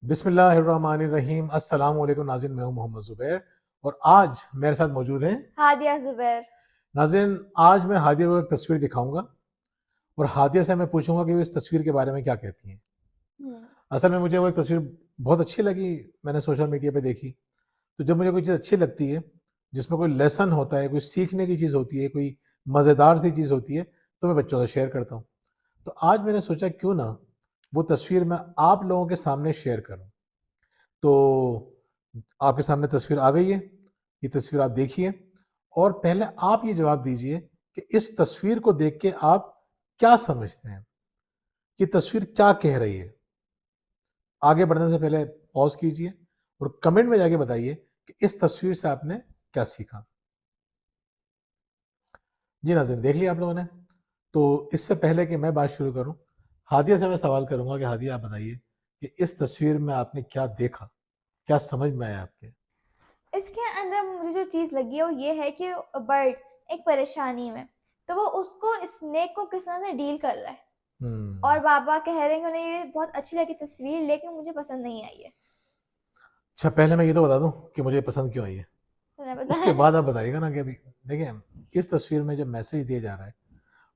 बिस्मिल्लाहिर्रहमानिर्रहीम। अस्सलाम वालेकुम नाज़रीन, मैं हूं मोहम्मद ज़ुबैर और आज मेरे साथ मौजूद हैं हादिया ज़ुबैर। नाज़रीन। आज मैं हादिया को एक तस्वीर दिखाऊंगा और हादिया से मैं पूछूंगा कि वो इस तस्वीर के बारे में क्या कहती हैं। हुँ, असल में मुझे वो एक तस्वीर बहुत अच्छी लगी, मैंने सोशल मीडिया पे देखी। तो जब मुझे कोई चीज़ अच्छी लगती है जिसमें कोई लेसन होता है, कोई सीखने की चीज़ होती है, कोई मज़ेदार सी चीज़ होती है, तो मैं बच्चों से शेयर करता हूँ। तो आज मैंने सोचा क्यों ना वो तस्वीर मैं आप लोगों के सामने शेयर करूँ। तो आपके सामने तस्वीर आ गई है, ये तस्वीर आप देखिए और पहले आप ये जवाब दीजिए कि इस तस्वीर को देख के आप क्या समझते हैं, कि तस्वीर क्या कह रही है। आगे बढ़ने से पहले पॉज कीजिए और कमेंट में जाके बताइए कि इस तस्वीर से आपने क्या सीखा। जी नाज़रीन, देख लिया आप लोगों ने। तो इससे पहले कि मैं बात शुरू करूं, हादिया से मैं सवाल करूंगा कि हादिया आप बताइए कि इस तस्वीर में आपने क्या देखा, क्या समझ में आया आपके। इसके अंदर मुझे जो चीज़ लगी है वो ये है कि बर्ड एक परेशानी में, तो वो उसको स्नेक को किस तरह से डील कर रहा है। और हम्म। बाबा कह रहे हैं कि उन्हें ये बहुत अच्छी लगी तस्वीर, लेकिन मुझे पसंद नहीं आई है। अच्छा, पहले मैं ये तो बता दूं कि मुझे पसंद क्यों आई है, तुम्हें पता उसके है? बाद आप बताइएगा ना कि अभी देखिए, इस तस्वीर में जो मैसेज दिया जा रहा है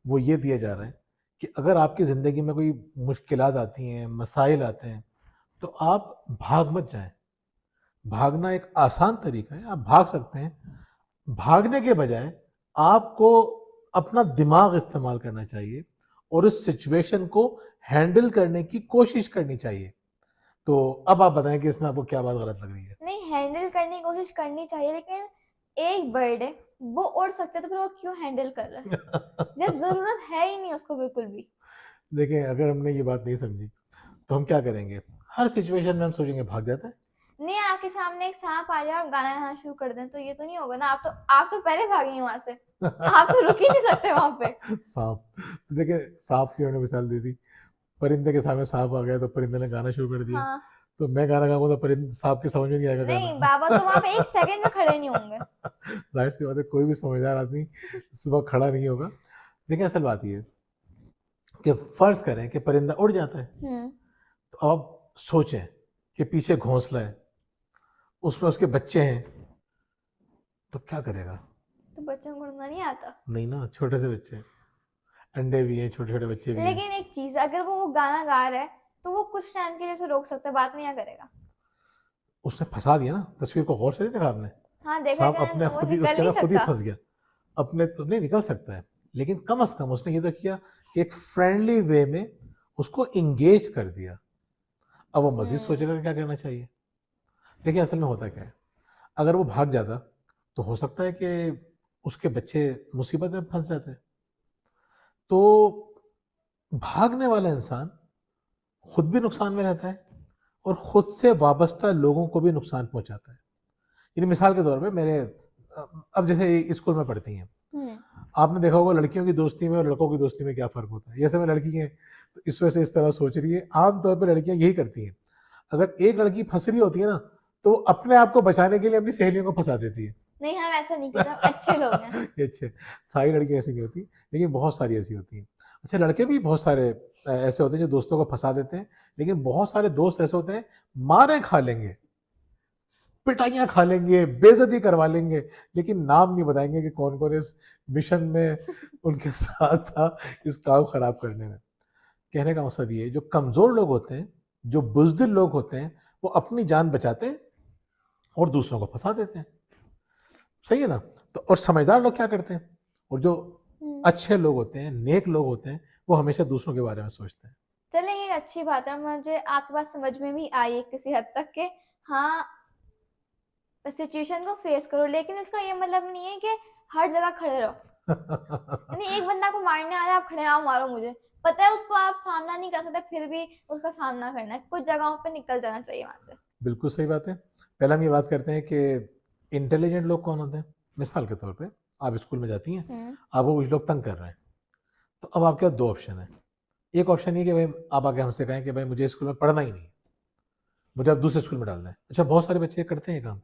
वो ये दिया जा रहा है कि अगर आपकी ज़िंदगी में कोई मुश्किलात आती हैं, मसाइल आते हैं, तो आप भाग मत जाएं। भागना एक आसान तरीका है, आप भाग सकते हैं। भागने के बजाय आपको अपना दिमाग इस्तेमाल करना चाहिए और उस सिचुएशन को हैंडल करने की कोशिश करनी चाहिए। तो अब आप बताएं कि इसमें आपको क्या बात गलत लग रही है। नहीं, हैंडल करने की कोशिश करनी चाहिए, लेकिन एक बर्ड है, वो उड़ सकता है, तो फिर वो क्यों हैंडल कर रहा है? जब ज़रूरत है ही नहीं उसको बिल्कुल भी। देखें, अगर हमने ये बात नहीं समझी तो हम क्या करेंगे, हर सिचुएशन में हम सोचेंगे भाग जाता है। नहीं, आपके सामने एक सांप आ जाए और गाना गाना शुरू कर दें, तो ये तो नहीं होगा ना। आप तो पहले भागेंगे वहां से। आप तो रुक ही नहीं सकते वहां पे। सांप, तो देखिए सांप की उन्होंने मिसाल दी थी। परिंदे के सामने सांप आ गया तो परिंदे ने गाना शुरू कर दिया। हाँ। तो मैं गाना गाऊंगा तो परिंदे सांप के समझ में नहीं आएगा नहीं, गाना। बाबा तो वहां पे एक सेकंड में खड़े नहीं होंगे। जाहिर सी बात है, कोई भी समझदार आदमी इस वक्त खड़ा नहीं होगा। देखिए असल बात ये है कि फर्ज करें कि परिंदा उड़ जाता है, हम्म। तो आप सोचें कि पीछे घोंसला है, उसमें उसके बच्चे हैं, तो क्या करेगा। तो बच्चों को उड़ना नहीं आता। नहीं ना, छोटे से बच्चे हैं, अंडे भी हैं, छोटे छोटे बच्चे भी हैं। लेकिन एक चीज, अगर वो गाना गा रहा है तो वो कुछ टाइम के लिए उसे रोक सकता है, बात नहीं करेगा। उसने फंसा दिया ना, तस्वीर को गौर से नहीं देखा आपने। हाँ, देखा सांप क्या, अपने वो खुद ही निकल उसके नहीं अंदर खुद ही सकता। फंस गया। अपने तो नहीं निकल सकता है, लेकिन कम से कम उसने ये तो किया कि एक फ्रेंडली वे में उसको इंगेज कर दिया। अब वो मजीद सोचेगा कि क्या करना चाहिए। देखिए असल में होता क्या है, अगर वो भाग जाता तो हो सकता है कि उसके बच्चे मुसीबत में फंस जाते। तो भागने वाला इंसान खुद भी नुकसान में रहता है और खुद से वाबस्ता लोगों को भी नुकसान पहुंचाता है। यानी मिसाल के तौर पे मेरे अब जैसे स्कूल में पढ़ती हैं, हम्म। आपने देखा होगा लड़कियों की दोस्ती में और लड़कों की दोस्ती में क्या फ़र्क होता है। जैसे मैं लड़की है तो इस वजह से इस तरह सोच रही है, आम तौर पे लड़कियां यही करती हैं। अगर एक लड़की फंस रही होती है ना, तो वो अपने आप को बचाने के लिए अपनी सहेलियों को फंसा देती है। नहीं, हम ऐसा नहीं करते, हम अच्छे लोग हैं। ये अच्छे, सारी लड़कियां ऐसी नहीं होती, लेकिन बहुत सारी ऐसी होती हैं। अच्छा, लड़के भी बहुत सारे ऐसे होते हैं जो दोस्तों को फंसा देते हैं, लेकिन बहुत सारे दोस्त ऐसे होते हैं मारें खा लेंगे, पिटाइयाँ खा लेंगे, बेइज्जती करवा लेंगे, लेकिन नाम नहीं बताएँगे कि कौन-कौन इस मिशन में उनके साथ था, इस काम खराब करने में। कहने का मकसद ये है, जो कमज़ोर लोग होते हैं, जो बुज़दिल लोग होते हैं, वो अपनी जान बचाते हैं और दूसरों को फँसा देते हैं। सही है ना? तो और समझदार लोग क्या करते हैं? और जो हम्म। अच्छे लोग होते हैं, नेक लोग होते हैं, वो हमेशा दूसरों के बारे में सोचते हैं। चलिए, ये अच्छी बात है, मुझे आपकी बात समझ में भी आई है किसी हद तक के। हाँ, सिचुएशन को फेस करो, लेकिन इसका ये मतलब नहीं है कि हर जगह खड़े रहो। यानी एक बंदा को मारने आ रहा है, आप खड़े आओ मारो मुझे। पता है उसको आप सामना नहीं कर सकते, फिर भी उसका सामना करना है। कुछ जगहों पे निकल जाना चाहिए वहां से। बिल्कुल सही बात है। पहले हम ये बात करते हैं कि इंटेलिजेंट लोग कौन होते हैं? मिसाल के तौर पे आप स्कूल में जाती हैं, हम्म। आपको कुछ लोग तंग कर रहे हैं, तो अब आपके पास 2 ऑप्शन हैं। एक ऑप्शन ये कि भाई आप आके हमसे कहें कि भाई मुझे स्कूल में पढ़ना ही नहीं है, मुझे आप दूसरे स्कूल में डाल दें। अच्छा, बहुत सारे बच्चे करते हैं ये काम।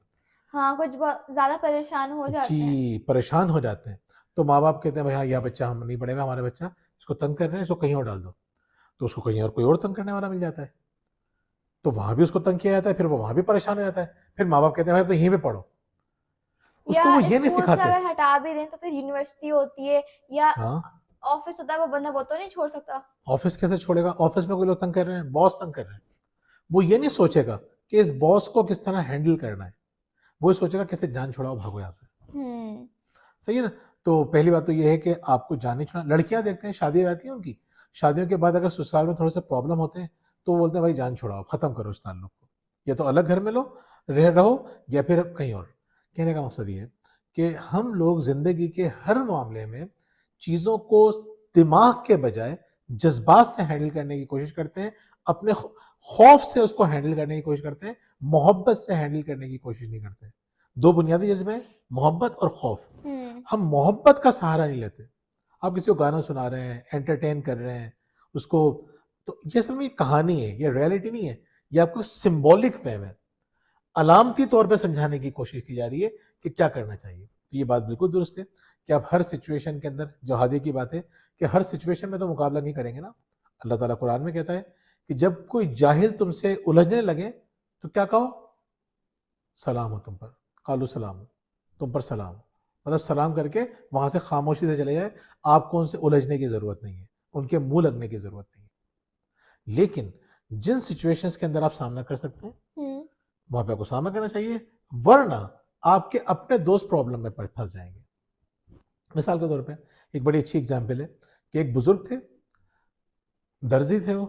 हाँ, कुछ बहुत ज्यादा परेशान हो जाते हैं। जी, परेशान हो जाते हैं। तो माँ-बाप कहते हैं भाई हाँ, यह बच्चा हम नहीं पढ़ेगा, हमारा बच्चा इसको तंग कर रहे हैं, इसको कहीं और डाल दो। तो उसको कहीं और कोई और तंग करने वाला मिल जाता है। तो वहां भी उसको तंग किया जाता है, फिर वो वहां भी परेशान हो जाता है, फिर माँ बाप कहते हैं भाई तो यहीं पे पढ़ो, उसको या वो ये नहीं स्कूल से सिखाते। अगर हटा भी दें तो फिर यूनिवर्सिटी होती है या हाँ, ऑफिस होता है, वो बंदा वो तो नहीं छोड़ सकता। ऑफिस कैसे छोड़ेगा? ऑफिस में कोई लोग तंग कर रहे हैं, बॉस तंग कर रहे हैं, वो ये नहीं सोचेगा कि इस बॉस को किस तरह हैंडल करना है, वो सोचेगा कैसे जान छुड़ाओ, भागो यहाँ से। हम्म। सही है ना? तो पहली बात तो ये है कि आपको जाने छुड़ा, लड़कियां देखते हैं शादी हो जाती है उनकी, शादियों के बाद अगर ससुराल में थोड़े से प्रॉब्लम होते हैं तो वो बोलते हैं भाई जान छुड़ाओ, खत्म करो इस ताल्लुक को, या तो अलग घर में लो रहो, या फिर कहीं और। कहने का मकसद ये है कि हम लोग जिंदगी के हर मामले में चीजों को दिमाग के बजाय जज्बात से हैंडल करने की कोशिश करते हैं, अपने खौफ से उसको हैंडल करने की कोशिश करते हैं, मोहब्बत से हैंडल करने की कोशिश नहीं करते। दो बुनियादी जज्बे हैं, मोहब्बत और खौफ। हम मोहब्बत का सहारा नहीं लेते। आप किसी को गाना सुना रहे हैं, एंटरटेन कर रहे हैं उसको, तो ये असल में ये कहानी है, ये रियलिटी नहीं है, ये आपको सिंबॉलिक वे में अलामती तौर पे समझाने की कोशिश की जा रही है कि क्या करना चाहिए। तो ये बात बिल्कुल दुरुस्त है कि आप हर सिचुएशन के अंदर, जो हादी की बात है कि हर सिचुएशन में तो मुकाबला नहीं करेंगे ना। अल्लाह ताला कुरान में कहता है कि जब कोई जाहिल तुमसे उलझने लगे तो क्या कहो? सलाम हो तुम पर, कालू सलाम हो, तुम पर सलाम हो, मतलब सलाम करके वहां से खामोशी से चले जाए, आपको उनसे उलझने की जरूरत नहीं है, उनके मुंह लगने की जरूरत नहीं है। लेकिन जिन सिचुएशंस के अंदर आप सामना कर सकते हैं वहां पे आपको सामना करना चाहिए, वरना आपके अपने दोस्त प्रॉब्लम में फंस जाएंगे। मिसाल के तौर पे एक बड़ी अच्छी एग्जांपल है कि एक बुजुर्ग थे, दर्जी थे वो,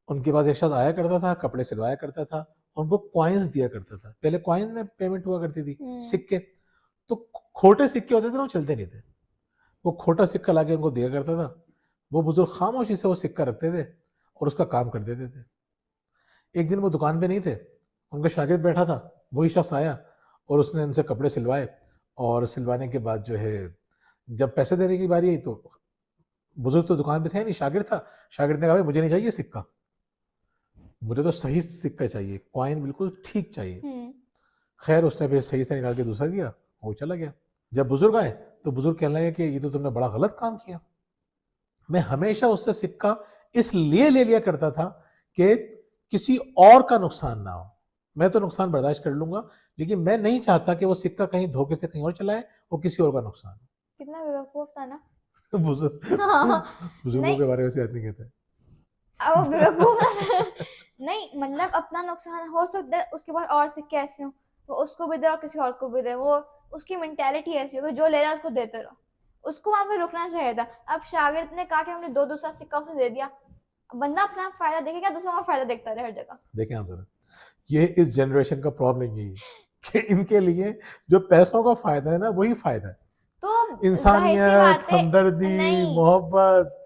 उनके पास एक शख्स आया करता था, कपड़े सिलवाया करता था, उनको कॉइन्स दिया करता था। पहले कॉइन्स में पेमेंट हुआ करती थी, सिक्के। तो खोटे सिक्के होते थे ना, वो चलते नहीं थे, वो खोटा सिक्का लाके उनको दिया करता था। वो बुजुर्ग खामोशी से वो सिक्का रखते थे और उसका काम कर देते थे। एक दिन वो दुकान पे नहीं थे, उनका शागिर्द बैठा था, वही शख्स आया और उसने उनसे कपड़े सिलवाए, और सिलवाने के बाद जो है जब पैसे देने की बारी आई तो बुजुर्ग तो दुकान पे थे नहीं, शागिर्द था। शागिर्द ने कहा भाई मुझे नहीं चाहिए सिक्का, मुझे तो सही सिक्का चाहिए, कॉइन बिल्कुल ठीक चाहिए। खैर उसने फिर सही से निकाल के दूसरा दिया, वो चला गया। जब बुजुर्ग आए तो बुजुर्ग कहने लगे कि ये तो तुमने बड़ा गलत काम किया, मैं हमेशा उससे सिक्का इसलिए ले लिया करता था कि किसी और का नुकसान ना हो, मैं तो नुकसान बर्दाश्त कर लूंगा, लेकिन मैं नहीं चाहता कि वो सिक्का कहीं धोखे से कहीं और चलाए और किसी और का नुकसान हो। कितना बेवकूफ था ना। बुजुर्गों नहीं, के बारे में ऐसे नहीं कहते। अब वो बेवकूफ नहीं, मतलब अपना नुकसान हो सकता है, उसके बाद और सिक्के ऐसे हो वो उसको भी दे और किसी और को भी दे, वो उसकी मेंटेलिटी ऐसी हो कि जो ले रहा है उसको देते रहो, उसको वहां पे रुकना चाहिए था। अब शागिर्द ने कहा कि हमने दो दूसरा सिक्का उसने दे दिया, बंदा अपना फायदा देखेगा, दूसरों का फायदा देखता रहे हर जगह। देखें आप जरा, ये इस जनरेशन का प्रॉब्लम यही है कि इनके लिए जो पैसों का फायदा है ना वही फायदा है, तो जाहिर सी इंसानियत, बात है, हमदर्दी, नहीं मोहब्बत,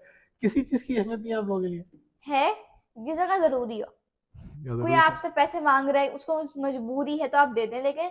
किसी चीज की अहमियत नहीं है आप लोगों के लिए। है जिस जगह जरूरी हो। या कोई जरूरत है। आपसे पैसे मांग रहा है, उसको मजबूरी है तो आप दे दें, लेकिन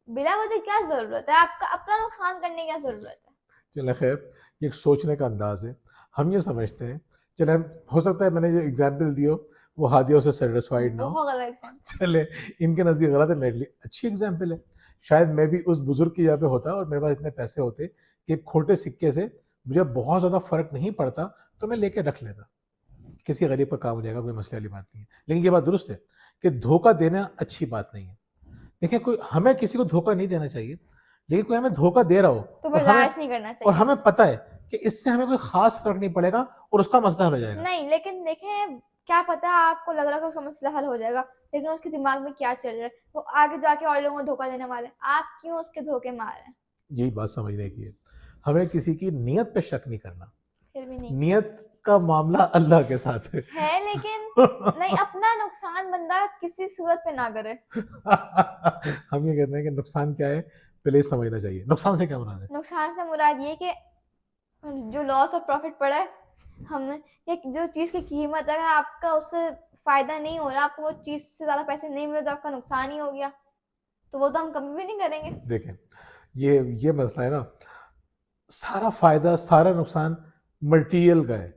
बिना वजह क्या जरूरत है, आपका अपना नुकसान करने की क्या जरूरत है। चले खैर, ये एक सोचने का अंदाज है। हम ये समझते हैं, चले हो सकता है मैंने जो एग्जाम्पल दियो वो हादियों से सेटिस्फाइड ना हो, बहुत गलत एग्जाम्पल। चले इनके नज़दीक गलत है, मेरे लिए अच्छी एग्जाम्पल है। शायद मैं भी उस बुजुर्ग की जगह पे होता और मेरे पास इतने पैसे होते कि खोटे सिक्के से मुझे बहुत ज़्यादा फर्क नहीं पड़ता, तो मैं लेके रख लेता, किसी गरीब का काम हो जाएगा, कोई मसले वाली बात नहीं है। लेकिन ये बात दुरुस्त है कि धोखा देना अच्छी बात नहीं है। देखिए कोई, हमें किसी को धोखा नहीं देना चाहिए, लेकिन कोई हमें धोखा दे रहा हो तो और हमें बर्दाश्त नहीं करना चाहिए। हमें पता है कि इससे हमें कोई खास फर्क नहीं पड़ेगा और उसका मसला हल हो जाएगा। नहीं, लेकिन देखें, क्या पता आपको लग रहा है कि उसका मसला हल हो जाएगा, लेकिन उसके दिमाग में क्या चल रहा है, वो आगे जाके और लोगों को धोखा देने वाले हैं। आप क्यों उसके धोखे मार रहे हैं। यही बात समझने की है, हमें किसी की नीयत पे शक नहीं करना, फिर भी नहीं नियत का मामला अल्लाह के साथ है। लेकिन नहीं, अपना नुकसान बंदा किसी सूरत पे ना करे। हम ये कहते हैं कि नुकसान क्या है, पहले ये समझना चाहिए, नुकसान से क्या मुराद है। नुकसान से मुराद ये कि जो लॉस ऑफ प्रॉफिट पड़ा है हमने, या जो चीज़ की कीमत अगर आपका उससे फायदा नहीं हो रहा, आपको वो चीज़ से ज़्यादा पैसे नहीं मिल रहे, तो आपका नुकसान ही हो गया, तो वो तो हम कभी भी नहीं करेंगे। देखें, ये मसला है ना, सारा फायदा सारा नुकसान मटेरियल का है,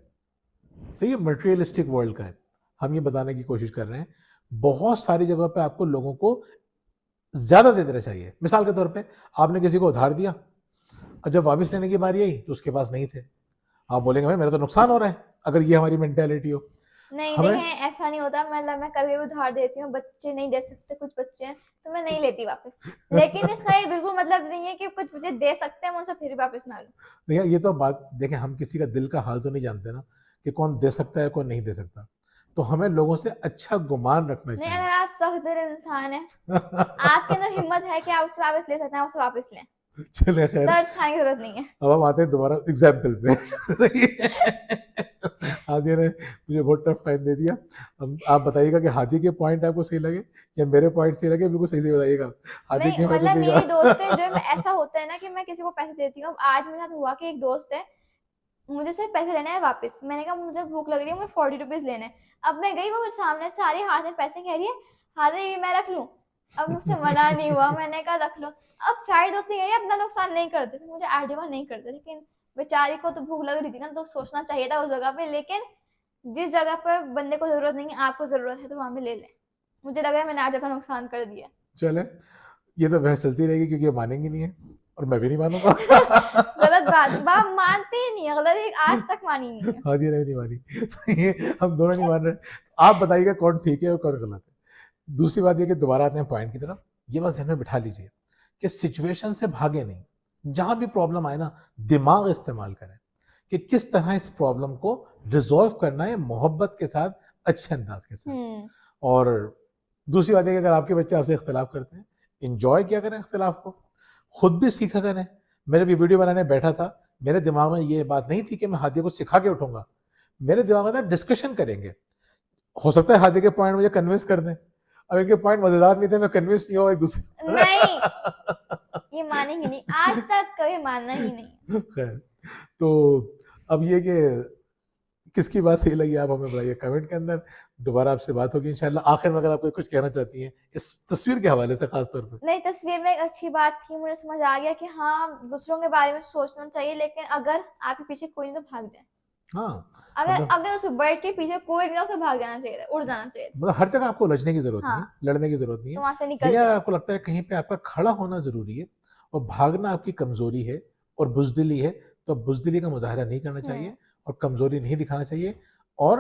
सही है, मटेरियलिस्टिक वर्ल्ड का है। हम ये बताने की कोशिश कर रहे हैं बहुत सारी जगह पे आपको लोगों को ज्यादा दे देना चाहिए। मिसाल के तौर पे आपने किसी को उधार दिया और जब वापस लेने की बारी आई तो उसके पास नहीं थे, आप बोलेंगे भाई मेरा तो नुकसान हो रहा है, अगर ये हमारी मेंटेलिटी हो। नहीं हमें देखें, ऐसा नहीं होता, मतलब मैं कभी भी उधार देती हूँ, बच्चे नहीं दे सकते, कुछ बच्चे हैं तो मैं नहीं लेती वापस। लेकिन इसका ये बिल्कुल मतलब नहीं है कि कुछ बच्चे दे सकते हैं, मैं उनसे फिर भी वापस ना लूं। देखिए ये तो बात देखें, हम किसी का दिल का हाल तो नहीं जानते ना कि कौन दे सकता है कौन नहीं दे सकता। तो हमें लोगों से अच्छा गुमान रखना नहीं, चाहिए। अगर आप सख्त इंसान हैं, आपके अंदर हिम्मत है कि आप उससे वापस ले सकते हैं, आप उससे वापस लें, चले खैर, दर्द खाने की जरूरत नहीं है। अब हम आते हैं दोबारा एग्जाम्पल पे। हादी ने मुझे बहुत टफ टाइम दे दिया। हम आप बताइएगा कि हादी के पॉइंट आपको सही लगे या मेरे पॉइंट सही लगे, बिल्कुल सही सही बताइएगा। हादी नहीं की मदद मतलब देगा। मेरी दोस्त है जो, मैं ऐसा होता है ना कि मैं किसी को पैसे देती हूँ। अब आज मेरे साथ हुआ कि एक दोस्त है, मुझे सिर्फ पैसे लेने हैं वापस। मैंने कहा मुझे भूख लग रही है, मुझे 40 रुपीज लेने हैं। अब मैं गई, वो मेरे सामने सारे हाथ में पैसे, कह रही है हाथ ये मैं रख लूं। अब मुझसे मना नहीं हुआ, मैंने कहा रख लो। अब सारी दोस्ती यही अपना नुकसान नहीं करते थे, मुझे आइडिया नहीं करते, लेकिन बेचारी को तो भूख लग रही थी ना, तो सोचना चाहिए था उस जगह पे। लेकिन जिस जगह पर बंदे को जरूरत नहीं है, आपको जरूरत है, तो वहां पे ले लें। मुझे लग रहा है मैंने आज अपना नुकसान कर दिया। चले, ये तो बहस चलती रहेगी क्योंकि ये मानेंगी नहीं है और मैं भी नहीं मानूंगा। गलत बात, बाप मानते ही नहीं है, गलत एक आज तक मानी नहीं है। हादी ने भी नहीं मानी। तो ये हम दोनों नहीं मान रहे। आप बताइएगा कौन ठीक है और कौन गलत है। दूसरी बात ये कि दोबारा आते हैं पॉइंट की तरफ, ये बस ध्यान में बिठा लीजिए कि सिचुएशन से भागे नहीं। जहां भी प्रॉब्लम आए ना, दिमाग इस्तेमाल करें कि किस तरह इस प्रॉब्लम को रिजॉल्व करना है मोहब्बत के साथ, अच्छे अंदाज के साथ। और दूसरी बात है कि अगर आपके बच्चे आपसे इख्तलाफ करते हैं, इंजॉय किया करें इख्तलाफ को, खुद भी सीखा करें। मैं जब ये वीडियो बनाने बैठा था, मेरे दिमाग में ये बात नहीं थी कि मैं हादी को सिखा के उठूंगा। मेरे दिमाग में था डिस्कशन करेंगे, हो सकता है हादी के पॉइंट मुझे कन्विंस कर दें। अब इनके पॉइंट मजेदार नहीं थे, मैं कन्विंस नहीं हुआ एक दूसरे। नहीं, ये मानेंगे नहीं, आज तक कभी मानना ही नहीं है। खैर, तो अब ये कि किसकी बात सही लगी आप हमें बताइए कमेंट के अंदर। दोबारा आपसे बात होगी इंशाल्लाह। आखिर में अगर आप कुछ कहना चाहती हैं इस तस्वीर के हवाले से खास तौर पे। नहीं, तस्वीर में एक अच्छी बात थी, मुझे समझ आ गया कि हाँ, दूसरों के बारे में सोचना चाहिए, लेकिन अगर आपके पीछे कोई नहीं तो भाग जाए। हाँ, अगर मतलब अगर उस बर्ड के पीछे कोई नहीं, उसे भाग जाना चाहिए, उड़ जाना चाहिए। मतलब हर जगह आपको उलझने की जरूरत नहीं है, हाँ, लड़ने की जरूरत नहीं तो है। वहां से निकल देखिए, अगर जाए। आपको लगता है कहीं पे आपका खड़ा होना जरूरी है और भागना आपकी कमजोरी है और बुजदिली है, तो बुजदिली का मुजाहरा नहीं करना चाहिए और कमजोरी नहीं दिखाना चाहिए और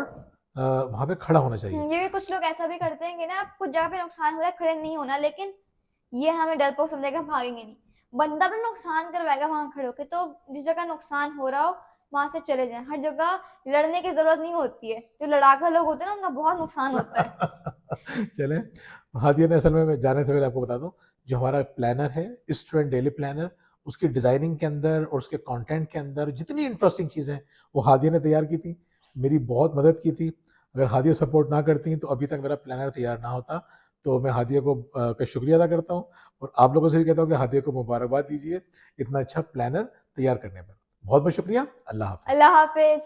वहां पे खड़ा होना चाहिए। ये भी कुछ लोग ऐसा भी करते हैं कि ना, कुछ जगह पे नुकसान हो रहा है, खड़े नहीं होना, लेकिन ये हमें डरपोक समझेगा, भागेंगे नहीं। बंदा भी नुकसान करवाएगा वहां खड़े होके, तो जिस जगह नुकसान हो रहा हो वहां से चले जाएं। हर जगह लड़ने की जरूरत नहीं होती है। जो लड़ाका लोग होते हैं ना, उनका बहुत नुकसान होता है। चले, हादिया ने असल में मैं जाने से पहले आपको बता दूं, जो हमारा प्लानर है स्टूडेंट डेली प्लानर, उसकी डिजाइनिंग के अंदर और उसके कंटेंट के अंदर जितनी इंटरेस्टिंग चीजें हैं वो हादिया ने तैयार की थी, मेरी बहुत मदद की थी। अगर हादिया सपोर्ट ना करती तो अभी तक मेरा प्लानर तैयार ना होता। तो मैं हादिया को का शुक्रिया अदा करता हूँ और आप लोगों से भी कहता हूँ कि हादिया को मुबारकबाद दीजिए इतना अच्छा प्लानर तैयार करने पर। बहुत बहुत शुक्रिया। अल्लाह हाफिज। अल्लाह हाफिज।